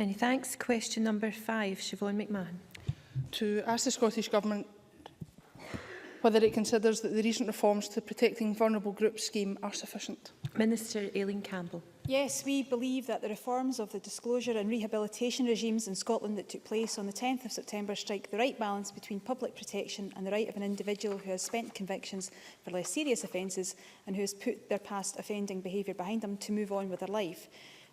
Many thanks. Question number 5, Siobhan McMahon. To ask the Scottish Government whether it considers that the recent reforms to the Protecting Vulnerable Groups scheme are sufficient. Minister Aileen Campbell. Yes, we believe that the reforms of the disclosure and rehabilitation regimes in Scotland that took place on the 10th of September strike the right balance between public protection and the right of an individual who has spent convictions for less serious offences and who has put their past offending behaviour behind them to move on with their life.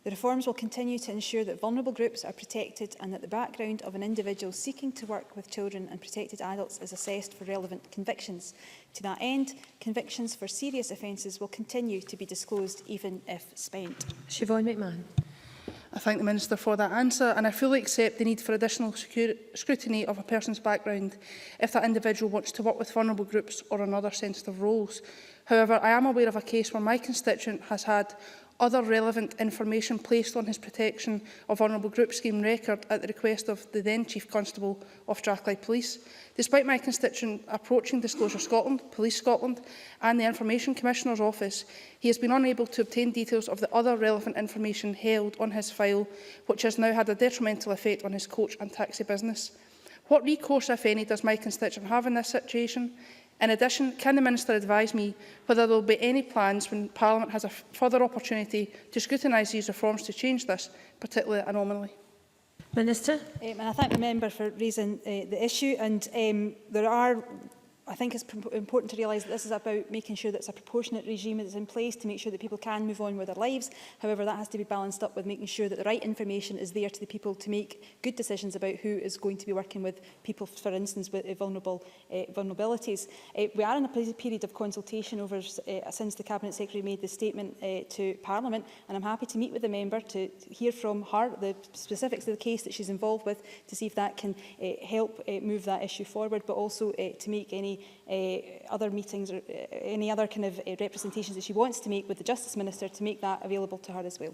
The reforms will continue to ensure that vulnerable groups are protected and that the background of an individual seeking to work with children and protected adults is assessed for relevant convictions. To that end, convictions for serious offences will continue to be disclosed even if spent. Siobhan McMahon. I thank the Minister for that answer, and I fully accept the need for additional scrutiny of a person's background if that individual wants to work with vulnerable groups or in other sensitive roles. However, I am aware of a case where my constituent has had other relevant information placed on his Protection of Vulnerable Group scheme record at the request of the then Chief Constable of Strathclyde Police. Despite my constituent approaching Disclosure Scotland, Police Scotland and the Information Commissioner's Office, he has been unable to obtain details of the other relevant information held on his file, which has now had a detrimental effect on his coach and taxi business. What recourse, if any, does my constituent have in this situation? In addition, can the Minister advise me whether there will be any plans when Parliament has a further opportunity to scrutinise these reforms to change this particular anomaly? Minister. And I thank the member for raising the issue. And I think it's important to realise that this is about making sure that it's a proportionate regime that is in place to make sure that people can move on with their lives. However, that has to be balanced up with making sure that the right information is there to the people to make good decisions about who is going to be working with people, for instance, with vulnerabilities. We are in a period of consultation over since the Cabinet Secretary made the statement to Parliament, and I'm happy to meet with the member to hear from her the specifics of the case that she's involved with to see if that can help move that issue forward, but also to make any other meetings or any other kind of representations that she wants to make with the Justice Minister to make that available to her as well.